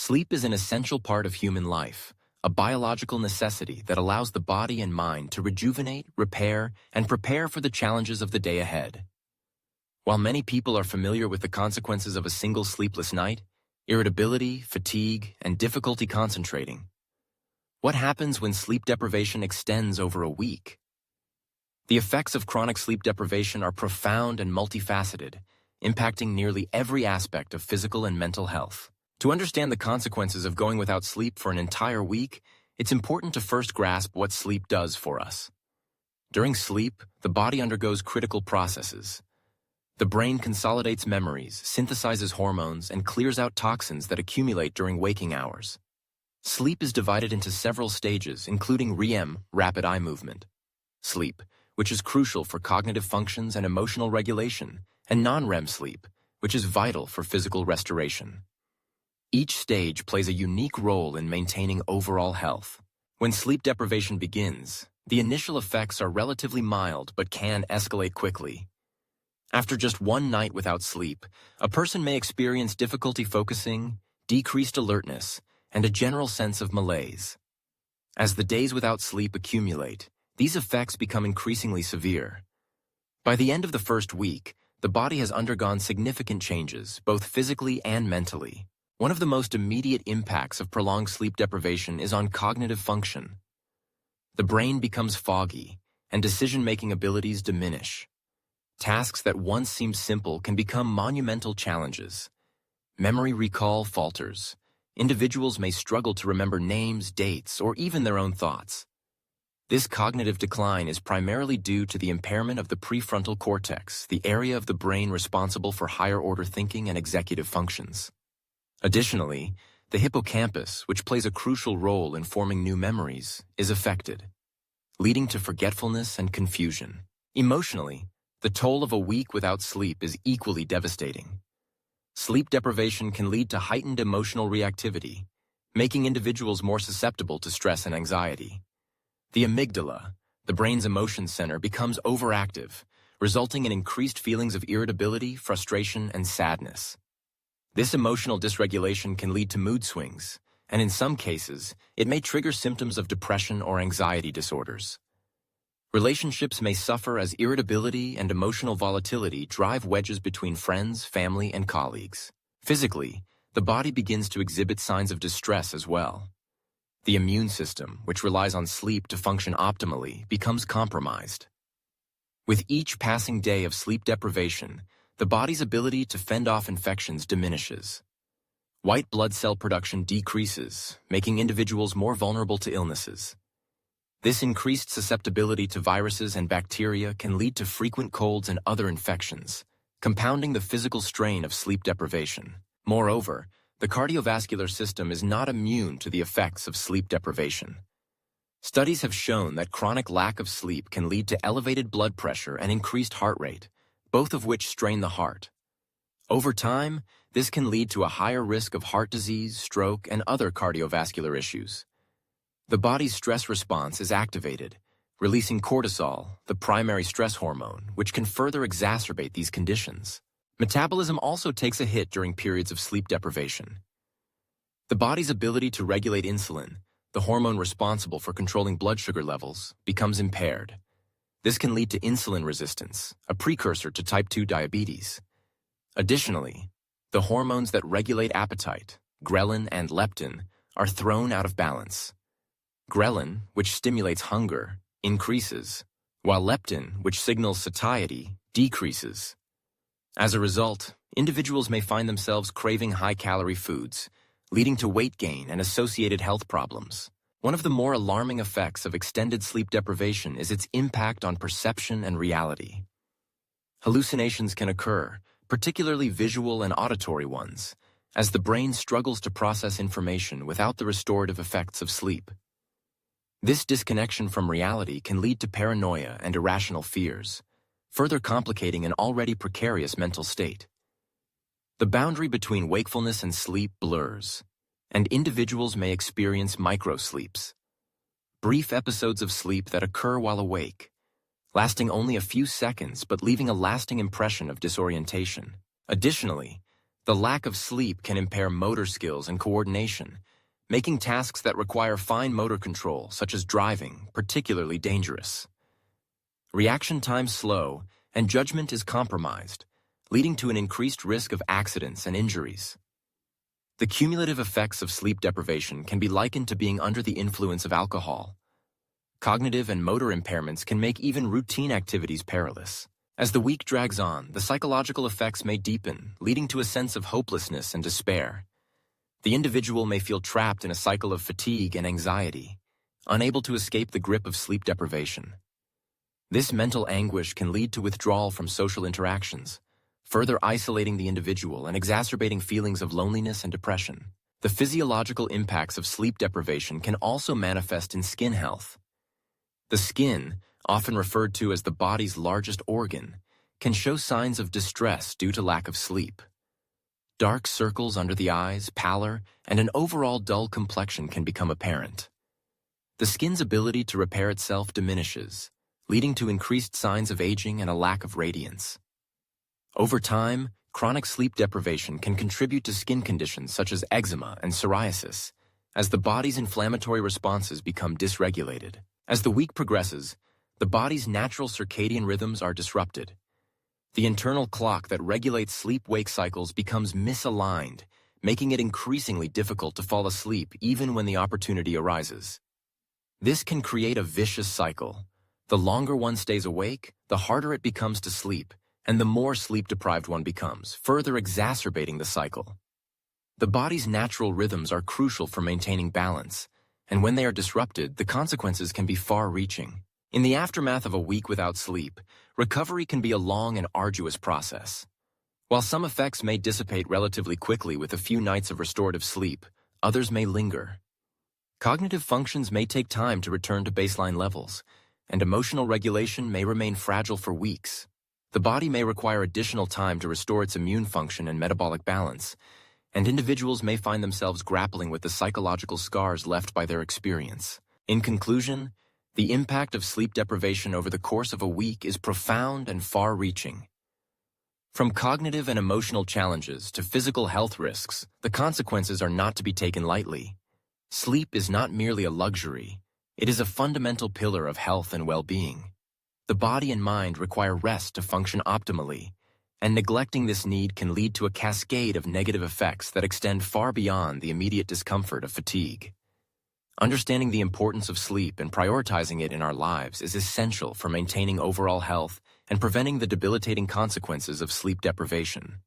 Sleep is an essential part of human life, a biological necessity that allows the body and mind to rejuvenate, repair, and prepare for the challenges of the day ahead. While many people are familiar with the consequences of a single sleepless night, irritability, fatigue, and difficulty concentrating, what happens when sleep deprivation extends over a week? The effects of chronic sleep deprivation are profound and multifaceted, impacting nearly every aspect of physical and mental health. To understand the consequences of going without sleep for an entire week, it's important to first grasp what sleep does for us. During sleep, the body undergoes critical processes. The brain consolidates memories, synthesizes hormones, and clears out toxins that accumulate during waking hours. Sleep is divided into several stages, including REM, rapid eye movement, sleep, which is crucial for cognitive functions and emotional regulation, and non-REM sleep, which is vital for physical restoration. Each stage plays a unique role in maintaining overall health. When sleep deprivation begins, the initial effects are relatively mild but can escalate quickly. After just one night without sleep, a person may experience difficulty focusing, decreased alertness, and a general sense of malaise. As the days without sleep accumulate, these effects become increasingly severe. By the end of the first week, the body has undergone significant changes, both physically and mentally. One of the most immediate impacts of prolonged sleep deprivation is on cognitive function. The brain becomes foggy, and decision-making abilities diminish. Tasks that once seemed simple can become monumental challenges. Memory recall falters. Individuals may struggle to remember names, dates, or even their own thoughts. This cognitive decline is primarily due to the impairment of the prefrontal cortex, the area of the brain responsible for higher-order thinking and executive functions. Additionally, the hippocampus, which plays a crucial role in forming new memories, is affected, leading to forgetfulness and confusion. Emotionally, the toll of a week without sleep is equally devastating. Sleep deprivation can lead to heightened emotional reactivity, making individuals more susceptible to stress and anxiety. The amygdala, the brain's emotion center, becomes overactive, resulting in increased feelings of irritability, frustration, and sadness. This emotional dysregulation can lead to mood swings, and in some cases, it may trigger symptoms of depression or anxiety disorders. Relationships may suffer as irritability and emotional volatility drive wedges between friends, family, and colleagues. Physically, the body begins to exhibit signs of distress as well. The immune system, which relies on sleep to function optimally, becomes compromised. With each passing day of sleep deprivation, the body's ability to fend off infections diminishes. White blood cell production decreases, making individuals more vulnerable to illnesses. This increased susceptibility to viruses and bacteria can lead to frequent colds and other infections, compounding the physical strain of sleep deprivation. Moreover, the cardiovascular system is not immune to the effects of sleep deprivation. Studies have shown that chronic lack of sleep can lead to elevated blood pressure and increased heart rate, both of which strain the heart. Over time, this can lead to a higher risk of heart disease, stroke, and other cardiovascular issues. The body's stress response is activated, releasing cortisol, the primary stress hormone, which can further exacerbate these conditions. Metabolism also takes a hit during periods of sleep deprivation. The body's ability to regulate insulin, the hormone responsible for controlling blood sugar levels, becomes impaired. This can lead to insulin resistance, a precursor to type 2 diabetes. Additionally, the hormones that regulate appetite, ghrelin and leptin, are thrown out of balance. Ghrelin, which stimulates hunger, increases, while leptin, which signals satiety, decreases. As a result, individuals may find themselves craving high-calorie foods, leading to weight gain and associated health problems. One of the more alarming effects of extended sleep deprivation is its impact on perception and reality. Hallucinations can occur, particularly visual and auditory ones, as the brain struggles to process information without the restorative effects of sleep. This disconnection from reality can lead to paranoia and irrational fears, further complicating an already precarious mental state. The boundary between wakefulness and sleep blurs, and individuals may experience microsleeps, brief episodes of sleep that occur while awake, lasting only a few seconds but leaving a lasting impression of disorientation. Additionally, The lack of sleep can impair motor skills and coordination, making tasks that require fine motor control, such as driving, particularly dangerous. Reaction time slow, and judgment is compromised, leading to an increased risk of accidents and injuries. The cumulative effects of sleep deprivation can be likened to being under the influence of alcohol. Cognitive and motor impairments can make even routine activities perilous. As the week drags on, the psychological effects may deepen, leading to a sense of hopelessness and despair. The individual may feel trapped in a cycle of fatigue and anxiety, unable to escape the grip of sleep deprivation. This mental anguish can lead to withdrawal from social interactions, further isolating the individual and exacerbating feelings of loneliness and depression. The physiological impacts of sleep deprivation can also manifest in skin health. The skin, often referred to as the body's largest organ, can show signs of distress due to lack of sleep. Dark circles under the eyes, pallor, and an overall dull complexion can become apparent. The skin's ability to repair itself diminishes, leading to increased signs of aging and a lack of radiance. Over time, chronic sleep deprivation can contribute to skin conditions such as eczema and psoriasis, as the body's inflammatory responses become dysregulated. As the week progresses, the body's natural circadian rhythms are disrupted. The internal clock that regulates sleep-wake cycles becomes misaligned, making it increasingly difficult to fall asleep even when the opportunity arises. This can create a vicious cycle. The longer one stays awake, the harder it becomes to sleep, and the more sleep-deprived one becomes, further exacerbating the cycle. The body's natural rhythms are crucial for maintaining balance, and when they are disrupted, the consequences can be far-reaching. In the aftermath of a week without sleep, recovery can be a long and arduous process. While some effects may dissipate relatively quickly with a few nights of restorative sleep, others may linger. Cognitive functions may take time to return to baseline levels, and emotional regulation may remain fragile for weeks. The body may require additional time to restore its immune function and metabolic balance, and individuals may find themselves grappling with the psychological scars left by their experience. In conclusion, the impact of sleep deprivation over the course of a week is profound and far-reaching. From cognitive and emotional challenges to physical health risks, the consequences are not to be taken lightly. Sleep is not merely a luxury, it is a fundamental pillar of health and well-being. The body and mind require rest to function optimally, and neglecting this need can lead to a cascade of negative effects that extend far beyond the immediate discomfort of fatigue. Understanding the importance of sleep and prioritizing it in our lives is essential for maintaining overall health and preventing the debilitating consequences of sleep deprivation.